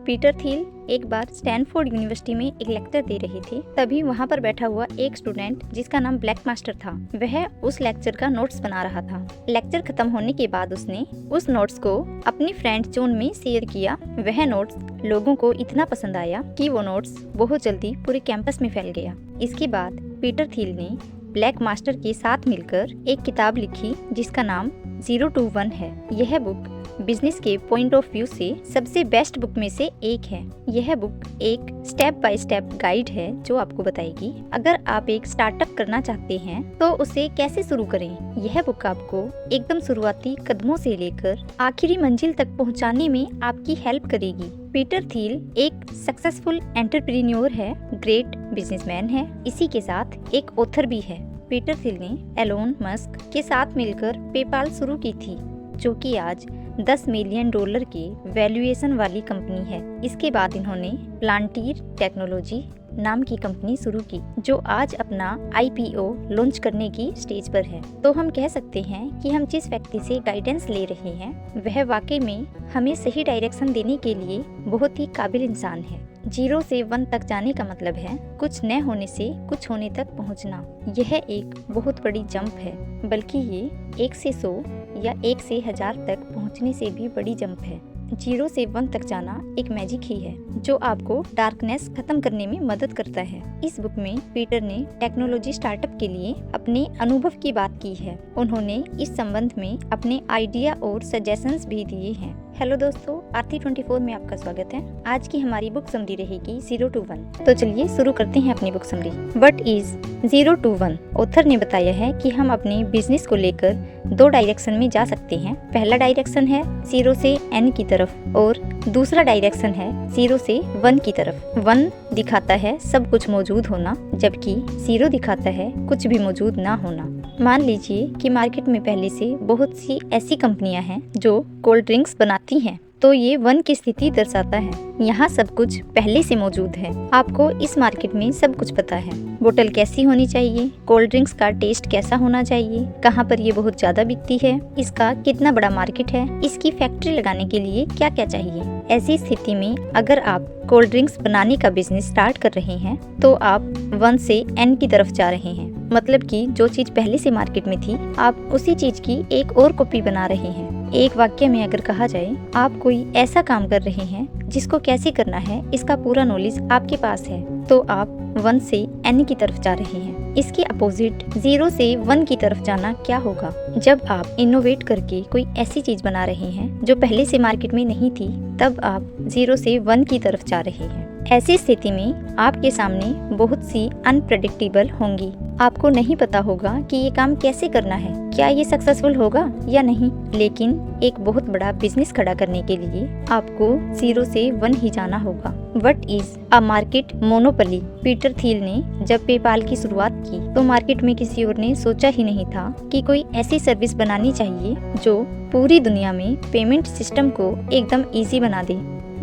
Peter Thiel एक बार Stanford university में एक लेक्चर दे रहे थे। तभी वहाँ पर बैठा हुआ एक स्टूडेंट जिसका नाम ब्लैक मास्टर था, वह उस लेक्चर का नोट्स बना रहा था। लेक्चर खत्म होने के बाद उसने उस नोट्स को अपनी फ्रेंड जोन में शेयर किया। वह नोट्स लोगों को इतना पसंद आया कि वो नोट्स बहुत जल्दी पूरे कैंपस में फैल गया। इसके बाद पीटर थिल ने ब्लैक मास्टर के साथ मिलकर एक किताब लिखी जिसका नाम 0 to 1 है। यह बुक बिजनेस के पॉइंट ऑफ व्यू से सबसे बेस्ट बुक में से एक है। यह बुक एक स्टेप बाय स्टेप गाइड है जो आपको बताएगी अगर आप एक स्टार्टअप करना चाहते हैं तो उसे कैसे शुरू करें। यह बुक आपको एकदम शुरुआती कदमों से लेकर आखिरी मंजिल तक पहुंचाने में आपकी हेल्प करेगी। पीटर थिल एक सक्सेसफुल एंटरप्रेन्योर है, ग्रेट बिजनेसमैन है, इसी के साथ एक ऑथर भी है। पीटर थिल ने एलोन मस्क के साथ मिलकर पेपाल शुरू की थी जो कि आज $10 मिलियन की वैल्यूएशन वाली कंपनी है। इसके बाद इन्होंने प्लांटीर टेक्नोलॉजी नाम की कंपनी शुरू की जो आज अपना IPO लॉन्च करने की स्टेज पर है। तो हम कह सकते हैं कि हम जिस व्यक्ति से गाइडेंस ले रहे हैं वह वाकई में हमें सही डायरेक्शन देने के लिए बहुत ही काबिल इंसान है। 0 से 1 तक जाने का मतलब है कुछ न होने से कुछ होने तक पहुंचना। यह एक बहुत बड़ी जंप है, बल्कि ये 1 से 100 या 1 से 1000 तक पहुंचने से भी बड़ी जंप है। 0 से 1 तक जाना एक मैजिक ही है जो आपको डार्कनेस खत्म करने में मदद करता है। इस बुक में पीटर ने टेक्नोलॉजी स्टार्टअप के लिए अपने अनुभव की बात की है। उन्होंने इस संबंध में अपने आइडिया और सजेशंस भी दिए हैं। हेलो दोस्तों, आरती 24 में आपका स्वागत है। आज की हमारी बुक समरी रहेगी 0 to 1। तो चलिए शुरू करते हैं अपनी book summary. What is 0 to 1? Author ने बताया है कि हम अपने बिजनेस को लेकर 2 डायरेक्शन में जा सकते हैं। पहला डायरेक्शन है 0 से N की तरफ और दूसरा डायरेक्शन है 0 से 1 की तरफ। 1 दिखाता है सब कुछ मौजूद होना, जबकि 0 दिखाता है कुछ भी मौजूद ना होना। मान लीजिए कि मार्केट में पहले से बहुत सी ऐसी कंपनियां हैं जो कोल्ड ड्रिंक्स बनाती हैं, तो ये 1 की स्थिति दर्शाता है। यहाँ सब कुछ पहले से मौजूद है। आपको इस मार्केट में सब कुछ पता है। बोतल कैसी होनी चाहिए, कोल्ड ड्रिंक्स का टेस्ट कैसा होना चाहिए, कहाँ पर ये बहुत ज्यादा बिकती है, इसका कितना बड़ा मार्केट है, इसकी फैक्ट्री लगाने के लिए क्या क्या चाहिए। ऐसी स्थिति में अगर आप कोल्ड ड्रिंक्स बनाने का बिजनेस स्टार्ट कर रहे हैं तो आप 1 से N की तरफ जा रहे हैं। मतलब कि जो चीज पहले से मार्केट में थी आप उसी चीज की एक और कॉपी बना रहे हैं। एक वाक्य में अगर कहा जाए, आप कोई ऐसा काम कर रहे हैं जिसको कैसे करना है इसका पूरा नॉलेज आपके पास है, तो आप 1 से N की तरफ जा रहे हैं। इसके अपोजिट 0 से 1 की तरफ जाना क्या होगा? जब आप इनोवेट करके कोई ऐसी चीज बना रहे हैं जो पहले से मार्केट में नहीं थी, तब आप 0 से 1 की तरफ जा रहे हैं। ऐसी स्थिति में आपके सामने बहुत सी अनप्रेडिक्टेबल होंगी। आपको नहीं पता होगा कि ये काम कैसे करना है, क्या ये सक्सेसफुल होगा या नहीं। लेकिन एक बहुत बड़ा बिजनेस खड़ा करने के लिए आपको 0 से 1 ही जाना होगा। What is a market monopoly? Peter Thiel ने जब पेपाल की शुरुआत की तो मार्केट में किसी और ने सोचा ही नहीं था कि कोई ऐसी सर्विस बनानी चाहिए जो पूरी दुनिया में पेमेंट सिस्टम को एकदम इजी बना दे।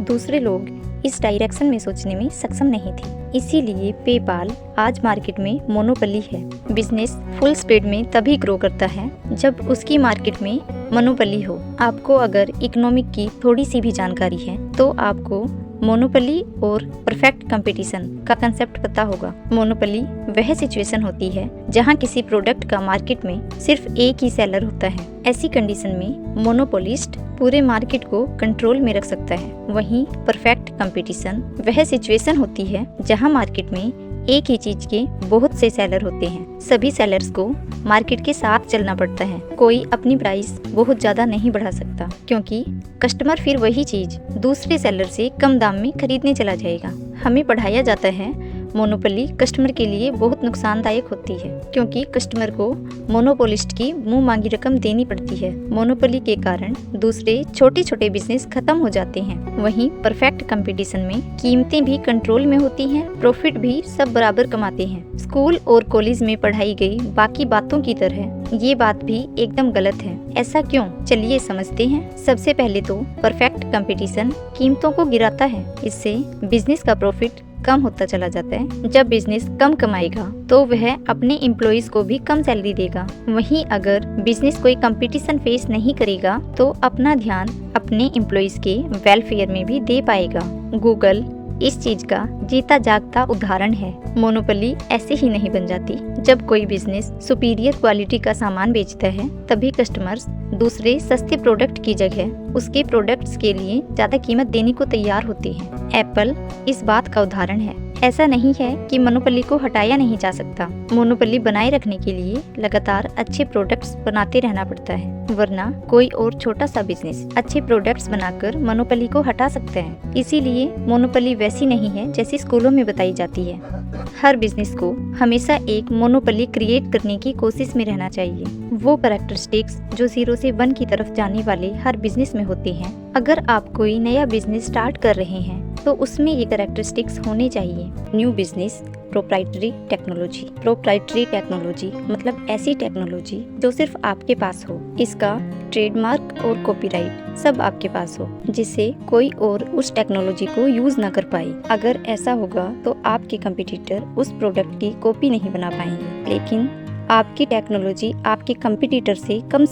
दूसरे लोग इस डायरेक्शन में सोचने में सक्षम नहीं थे। इसीलिए पेपाल आज मार्केट में मोनोपोली है। बिजनेस फुल स्पीड में तभी ग्रो करता है जब उसकी मार्केट में मोनोपोली हो। आपको अगर इकोनॉमिक की थोड़ी सी भी जानकारी है तो आपको मोनोपोली और परफेक्ट कंपटीशन का कंसेप्ट पता होगा। मोनोपोली वह सिचुएशन होती है जहां किसी प्रोडक्ट का मार्केट में सिर्फ एक ही सेलर होता है। ऐसी कंडीशन में मोनोपोलिस्ट पूरे मार्केट को कंट्रोल में रख सकता है। वहीं परफेक्ट कंपटीशन वह सिचुएशन होती है जहां मार्केट में एक ही चीज के बहुत से सेलर होते हैं। सभी सेलर्स को मार्केट के साथ चलना पड़ता है। कोई अपनी प्राइस बहुत ज्यादा नहीं बढ़ा सकता क्योंकि कस्टमर फिर वही चीज दूसरे सेलर से कम दाम में खरीदने चला जाएगा। हमें पढ़ाया जाता है मोनोपोली कस्टमर के लिए बहुत नुकसानदायक होती है क्योंकि कस्टमर को मोनोपोलिस्ट की मुंह मांगी रकम देनी पड़ती है। मोनोपोली के कारण दूसरे छोटे छोटे बिजनेस खत्म हो जाते हैं। वहीं परफेक्ट कंपटीशन में कीमतें भी कंट्रोल में होती हैं, प्रॉफिट भी सब बराबर कमाते हैं। स्कूल और कॉलेज में पढ़ाई गई बाकी बातों की तरह ये बात भी एकदम गलत है। ऐसा क्यों? चलिए समझते हैं। सबसे पहले तो परफेक्ट कंपटीशन कीमतों को गिराता है। इससे बिजनेस का प्रॉफिट कम होता चला जाता है। जब बिजनेस कम कमाएगा तो वह अपने एम्प्लॉइज को भी कम सैलरी देगा। वहीं अगर बिजनेस कोई कंपटीशन फेस नहीं करेगा तो अपना ध्यान अपने एम्प्लॉइज के वेलफेयर में भी दे पाएगा। गूगल इस चीज का जीता जागता उदाहरण है। मोनोपोली ऐसे ही नहीं बन जाती। जब कोई बिजनेस सुपीरियर क्वालिटी का सामान बेचता है तभी कस्टमर्स दूसरे सस्ते प्रोडक्ट की जगह उसके प्रोडक्ट्स के लिए ज्यादा कीमत देने को तैयार होते हैं। एप्पल इस बात का उदाहरण है। ऐसा नहीं है कि मोनोपोली को हटाया नहीं जा सकता। मोनोपोली बनाए रखने के लिए लगातार अच्छे प्रोडक्ट्स बनाते रहना पड़ता है, वरना कोई और छोटा सा बिजनेस अच्छे प्रोडक्ट्स बनाकर मोनोपोली को हटा सकता है। इसीलिए मोनोपोली वैसी नहीं है जैसी स्कूलों में बताई जाती है। हर बिजनेस को हमेशा एक मोनोपोली क्रिएट करने की कोशिश में रहना चाहिए। वो कैरेक्टरिस्टिक्स जो 0 से 1 की तरफ जाने वाले हर बिजनेस में होते हैं। अगर आप कोई नया बिजनेस स्टार्ट कर रहे हैं तो उसमें ये कैरेक्टरिस्टिक्स होने चाहिए। New business proprietary technology. Proprietary technology मतलब ऐसी टेक्नोलॉजी जो सिर्फ आपके पास हो, इसका ट्रेडमार्क और कॉपीराइट सब आपके पास हो, जिससे कोई और उस टेक्नोलॉजी को यूज न कर पाए। अगर ऐसा होगा तो आपके कंपटीटर उस प्रोडक्ट की कॉपी नहीं बना पाएंगे। लेकिन आपकी टेक्नोलॉजी आपके कंपटीटर से कम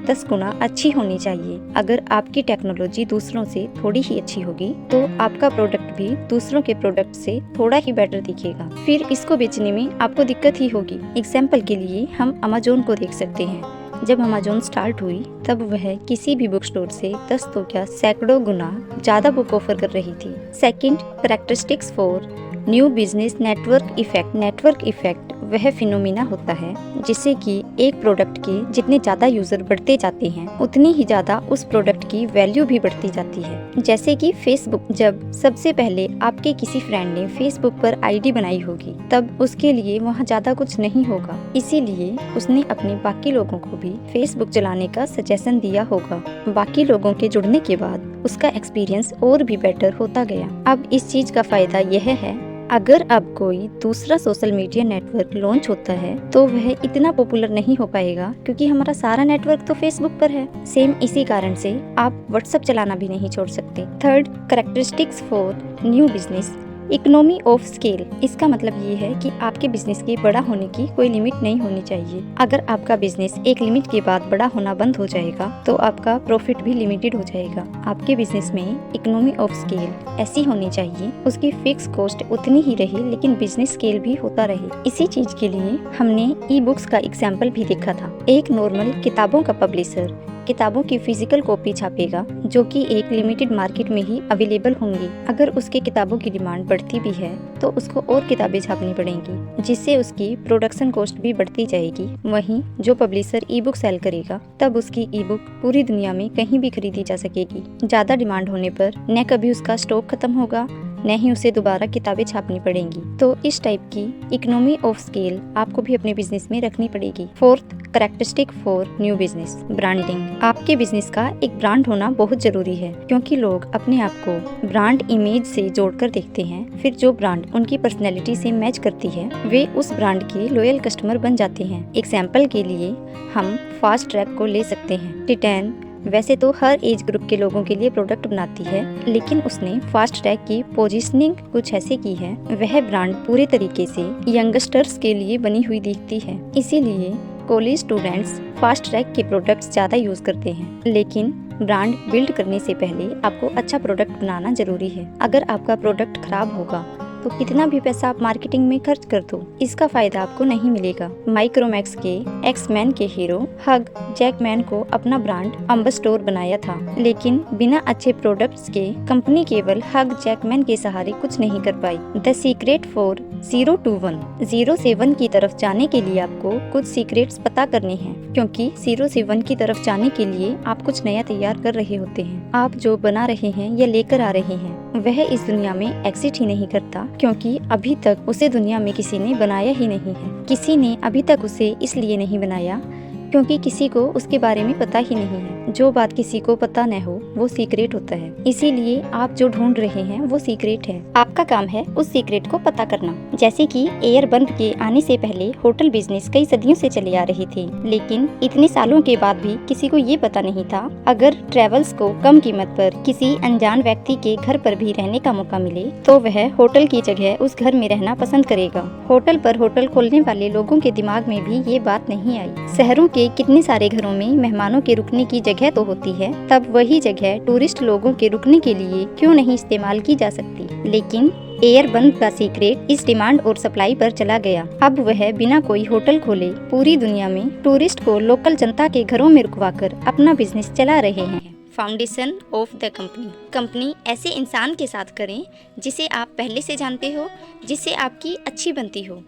10 गुना अच्छी होनी चाहिए। अगर आपकी टेक्नोलॉजी दूसरों से थोड़ी ही अच्छी होगी तो आपका प्रोडक्ट भी दूसरों के प्रोडक्ट से थोड़ा ही बेटर दिखेगा। फिर इसको बेचने में आपको दिक्कत ही होगी। एग्जाम्पल के लिए हम अमेज़न को देख सकते हैं। जब अमेज़न स्टार्ट हुई तब वह किसी भी बुक स्टोर से 10 तो क्या सैकड़ों गुना ज्यादा बुक ऑफर कर रही थी। Second characteristics for new business network effect. Network effect वह फिनोमिना होता है जिससे कि एक प्रोडक्ट के जितने ज्यादा यूजर बढ़ते जाते हैं उतनी ही ज्यादा उस प्रोडक्ट की वैल्यू भी बढ़ती जाती है। जैसे कि फेसबुक, जब सबसे पहले आपके किसी फ्रेंड ने फेसबुक पर आईडी बनाई होगी तब उसके लिए वहाँ ज्यादा कुछ नहीं होगा, इसीलिए उसने अपने बाकी लोगों को भी फेसबुक चलाने का सजेशन दिया होगा। बाकी लोगों के जुड़ने के बाद उसका एक्सपीरियंस और भी बेटर होता गया। अब इस चीज का फायदा यह है, अगर अब कोई दूसरा सोशल मीडिया नेटवर्क लॉन्च होता है तो वह इतना पॉपुलर नहीं हो पाएगा क्योंकि हमारा सारा नेटवर्क तो फेसबुक पर है। सेम इसी कारण से आप व्हाट्सएप चलाना भी नहीं छोड़ सकते। Third characteristics for new business economy of scale. इसका मतलब ये है कि आपके बिजनेस के बड़ा होने की कोई लिमिट नहीं होनी चाहिए। अगर आपका बिजनेस एक लिमिट के बाद बड़ा होना बंद हो जाएगा तो आपका प्रॉफिट भी लिमिटेड हो जाएगा। आपके बिजनेस में इकोनॉमी ऑफ स्केल ऐसी होनी चाहिए, उसकी फिक्स कॉस्ट उतनी ही रहे लेकिन बिजनेस स्केल भी होता रहे। इसी चीज के लिए हमने ई बुक्स का एग्जाम्पल भी देखा था। एक नॉर्मल किताबों का पब्लिशर किताबों की फिजिकल कॉपी छापेगा जो कि एक लिमिटेड मार्केट में ही अवेलेबल होंगी। अगर उसके किताबों की डिमांड बढ़ती भी है तो उसको और किताबें छापनी पड़ेंगी जिससे उसकी प्रोडक्शन कॉस्ट भी बढ़ती जाएगी। वहीं जो पब्लिशर ई बुक सेल करेगा तब उसकी ई बुक पूरी दुनिया में कहीं भी खरीदी जा सकेगी। ज्यादा डिमांड होने पर न कभी उसका स्टॉक खत्म होगा न ही उसे दोबारा किताबें छापनी पड़ेंगी। तो इस टाइप की इकोनॉमी ऑफ स्केल आपको भी अपने बिजनेस में रखनी पड़ेगी। Fourth characteristic for new business branding. आपके बिजनेस का एक ब्रांड होना बहुत जरूरी है क्योंकि लोग अपने आप को ब्रांड इमेज से जोड़कर देखते हैं। फिर जो ब्रांड उनकी पर्सनैलिटी से मैच करती है वे उस ब्रांड के लॉयल कस्टमर बन जाते हैं। एग्जाम्पल के लिए हम फास्ट ट्रैक को ले सकते हैं। टिटैन वैसे तो हर एज ग्रुप के लोगों के लिए प्रोडक्ट बनाती है, लेकिन उसने फास्ट ट्रैक की पोजीशनिंग कुछ ऐसे की है, वह ब्रांड पूरे तरीके से यंगस्टर्स के लिए बनी हुई दिखती है। इसीलिए कॉलेज स्टूडेंट्स फास्ट ट्रैक के प्रोडक्ट्स ज़्यादा यूज करते हैं। लेकिन ब्रांड बिल्ड करने से पहले आपको अच्छा प्रोडक्ट बनाना जरूरी है। अगर आपका प्रोडक्ट खराब होगा तो कितना भी पैसा आप मार्केटिंग में खर्च कर दो, इसका फायदा आपको नहीं मिलेगा। माइक्रोमैक्स के एक्स-मैन के हीरो हग जैकमैन को अपना ब्रांड एम्बेसडर बनाया था, लेकिन बिना अच्छे प्रोडक्ट्स के कंपनी केवल हग जैकमैन के सहारे कुछ नहीं कर पाई। The secret for 0 to 1। 0 से 1 की तरफ जाने के लिए आपको कुछ सीक्रेट्स पता करने हैं, क्योंकि 0 से 1 की तरफ जाने के लिए आप कुछ नया तैयार कर रहे होते हैं। आप जो बना रहे हैं या लेकर आ रहे हैं वह इस दुनिया में एग्जिट ही नहीं करता, क्योंकि अभी तक उसे दुनिया में किसी ने बनाया ही नहीं है। किसी ने अभी तक उसे इसलिए नहीं बनाया क्योंकि किसी को उसके बारे में पता ही नहीं है। जो बात किसी को पता न हो वो सीक्रेट होता है, इसीलिए आप जो ढूंढ रहे हैं वो सीक्रेट है। आपका काम है उस सीक्रेट को पता करना। जैसे कि एयर बल्ब के आने से पहले होटल बिजनेस कई सदियों से चले आ रहे थे, लेकिन इतने सालों के बाद भी किसी को ये पता नहीं था अगर ट्रेवल्स को कम कीमत पर किसी अनजान व्यक्ति के घर पर भी रहने का मौका मिले तो वह होटल की जगह उस घर में रहना पसंद करेगा। होटल पर होटल खोलने वाले लोगों के दिमाग में भी ये बात नहीं आई। शहरों के कितने सारे घरों में मेहमानों के रुकने की जगह तो होती है, तब वही जगह टूरिस्ट लोगों के रुकने के लिए क्यों नहीं इस्तेमाल की जा सकती। लेकिन एयर बल्ब का सीक्रेट इस डिमांड और सप्लाई पर चला गया। अब वह बिना कोई होटल खोले पूरी दुनिया में टूरिस्ट को लोकल जनता के घरों में रुकवाकर अपना बिजनेस चला रहे हैं। फाउंडेशन ऑफ द कंपनी ऐसे इंसान के साथ करें जिसे आप पहले से जानते हो, जिससे आपकी अच्छी बनती हो,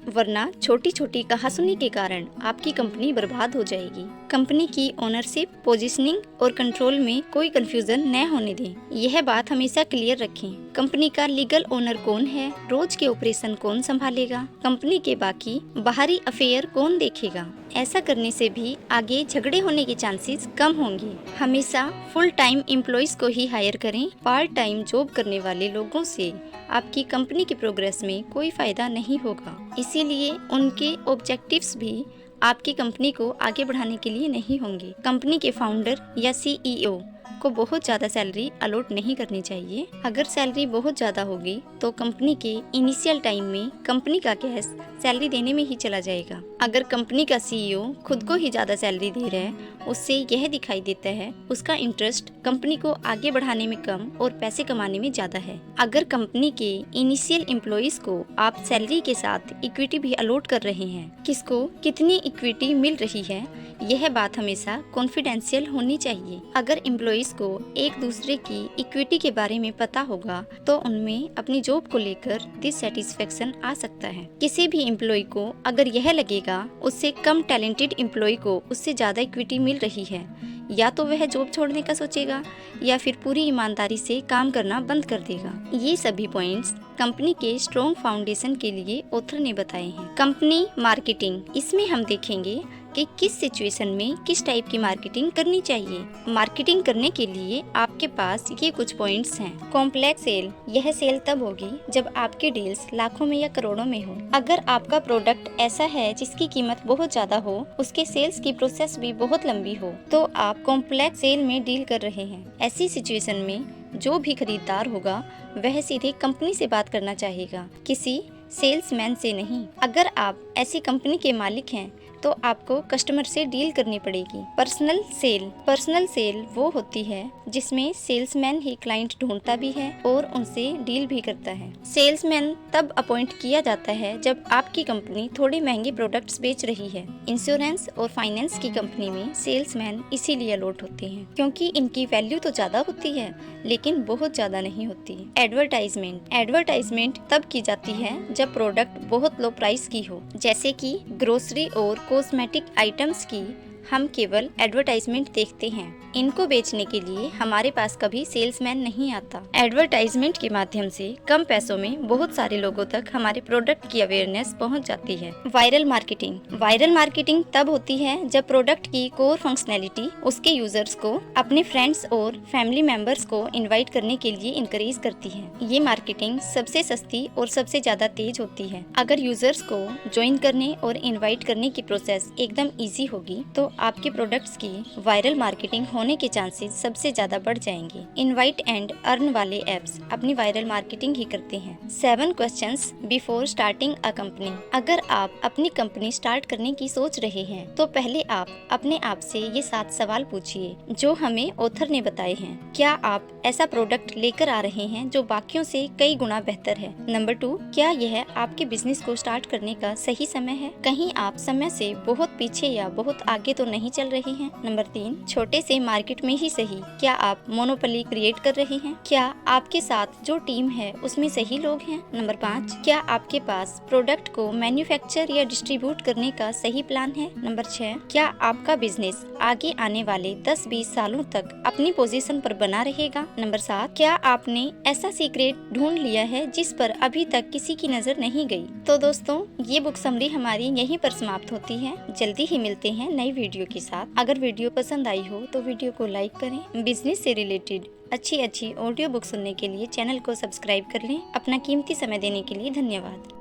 वरना छोटी छोटी कहासुनी के कारण आपकी कंपनी बर्बाद हो जाएगी। कंपनी की ओनरशिप, पोजीशनिंग और कंट्रोल में कोई कंफ्यूजन न होने दें। यह बात हमेशा क्लियर रखें। कंपनी का लीगल ओनर कौन है, रोज के ऑपरेशन कौन संभालेगा, कंपनी के बाकी बाहरी अफेयर कौन देखेगा। ऐसा करने से भी आगे झगड़े होने के चांसेस कम होंगे। हमेशा फुल टाइम एम्प्लॉइज को ही हायर करें। पार्ट टाइम जॉब करने वाले लोगों से आपकी कंपनी की प्रोग्रेस में कोई फायदा नहीं होगा, इसीलिए उनके ऑब्जेक्टिव्स भी आपकी कंपनी को आगे बढ़ाने के लिए नहीं होंगे। कंपनी के फाउंडर या सीईओ को बहुत ज़्यादा सैलरी अलॉट नहीं करनी चाहिए। अगर सैलरी बहुत ज़्यादा होगी तो कंपनी के इनिशियल टाइम में कंपनी का कैश सैलरी देने में ही चला जाएगा। अगर कंपनी का सीईओ खुद को ही ज़्यादा सैलरी दे रहा है, उससे यह दिखाई देता है उसका इंटरेस्ट कंपनी को आगे बढ़ाने में कम और पैसे कमाने में ज़्यादा है। अगर कंपनी के इनिशियल एम्प्लॉइज को आप सैलरी के साथ इक्विटी भी अलॉट कर रहे हैं, किसको कितनी इक्विटी मिल रही है, यह बात हमेशा कॉन्फिडेंशियल होनी चाहिए। अगर एम्प्लॉइज को एक दूसरे की इक्विटी के बारे में पता होगा तो उनमें अपनी जॉब को लेकर डिससैटिस्फैक्शन आ सकता है। किसी भी एम्प्लॉय को अगर यह लगेगा उससे कम टैलेंटेड एम्प्लॉय को उससे ज्यादा इक्विटी मिल रही है, या तो वह जॉब छोड़ने का सोचेगा या फिर पूरी ईमानदारी से काम करना बंद कर देगा। ये सभी पॉइंट्स कंपनी के स्ट्रॉन्ग फाउंडेशन के लिए ऑथर ने बताए हैं। कंपनी मार्केटिंग, इसमें हम देखेंगे कि किस सिचुएशन में किस टाइप की मार्केटिंग करनी चाहिए। मार्केटिंग करने के लिए आपके पास ये कुछ पॉइंट्स हैं। कॉम्प्लेक्स सेल, यह सेल तब होगी जब आपकी डील्स लाखों में या करोड़ों में हो। अगर आपका प्रोडक्ट ऐसा है जिसकी कीमत बहुत ज्यादा हो, उसके सेल्स की प्रोसेस भी बहुत लंबी हो, तो आप कॉम्प्लेक्स सेल में डील कर रहे हैं। ऐसी सिचुएशन में जो भी खरीदार होगा वह सीधे कंपनी से बात करना चाहेगा, किसी सेल्समैन से नहीं। अगर आप ऐसी कंपनी के मालिक हैं तो आपको कस्टमर से डील करनी पड़ेगी। पर्सनल सेल वो होती है जिसमें सेल्समैन ही क्लाइंट ढूंढता भी है और उनसे डील भी करता है। सेल्समैन तब अपॉइंट किया जाता है जब आपकी कंपनी थोड़े महंगे प्रोडक्ट्स बेच रही है। इंश्योरेंस और फाइनेंस की कंपनी में सेल्समैन इसीलिए अलॉट होते हैं क्योंकि इनकी वैल्यू तो ज्यादा होती है लेकिन बहुत ज्यादा नहीं होती। एडवर्टाइजमेंट तब की जाती है जब प्रोडक्ट बहुत लो प्राइस की हो, जैसे कि ग्रोसरी और कॉस्मेटिक आइटम्स की हम केवल एडवर्टाइजमेंट देखते हैं। इनको बेचने के लिए हमारे पास कभी सेल्समैन नहीं आता। एडवर्टाइजमेंट के माध्यम से कम पैसों में बहुत सारे लोगों तक हमारे प्रोडक्ट की अवेयरनेस पहुंच जाती है। वायरल मार्केटिंग तब होती है जब प्रोडक्ट की कोर फंक्शनैलिटी उसके यूजर्स को अपने फ्रेंड्स और फैमिली मेंबर्स को इनवाइट करने के लिए इंकरेज करती है। ये मार्केटिंग सबसे सस्ती और सबसे ज्यादा तेज होती है। अगर यूजर्स को ज्वाइन करने और इनवाइट करने की प्रोसेस एकदम ईजी होगी तो आपके प्रोडक्ट्स की वायरल मार्केटिंग होने के चांसेस सबसे ज्यादा बढ़ जाएंगे। इनवाइट एंड अर्न वाले एप्स अपनी वायरल मार्केटिंग ही करते हैं। 7 questions before starting a company. अगर आप अपनी कंपनी स्टार्ट करने की सोच रहे हैं तो पहले आप अपने आप से ये 7 सवाल पूछिए जो हमें ऑथर ने बताए हैं। क्या आप ऐसा प्रोडक्ट लेकर आ रहे हैं जो बाकियों से कई गुना बेहतर है? नंबर 2, क्या यह आपके बिजनेस को स्टार्ट करने का सही समय है? कहीं आप समय से बहुत पीछे या बहुत आगे तो नहीं चल रहे हैं? नंबर 3, छोटे से मार्केट में ही सही, क्या आप मोनोपोली क्रिएट कर रहे हैं? क्या आपके साथ जो टीम है उसमें सही लोग हैं? नंबर 5, क्या आपके पास प्रोडक्ट को मैन्युफैक्चर या डिस्ट्रीब्यूट करने का सही प्लान है? नंबर 6, क्या आपका बिजनेस आगे आने वाले 10-20 सालों तक अपनी पोजीशन पर बना रहेगा? नंबर 7, क्या आपने ऐसा सीक्रेट ढूंढ लिया है जिस पर अभी तक किसी की नजर नहीं गई? तो दोस्तों, ये बुक समरी हमारी यहीं पर समाप्त होती है। जल्दी ही मिलते हैं नई वीडियो के साथ। अगर वीडियो पसंद आई हो तो वीडियो वीडियो को लाइक करें। बिजनेस से रिलेटेड अच्छी ऑडियो बुक सुनने के लिए चैनल को सब्सक्राइब कर लें। अपना कीमती समय देने के लिए धन्यवाद।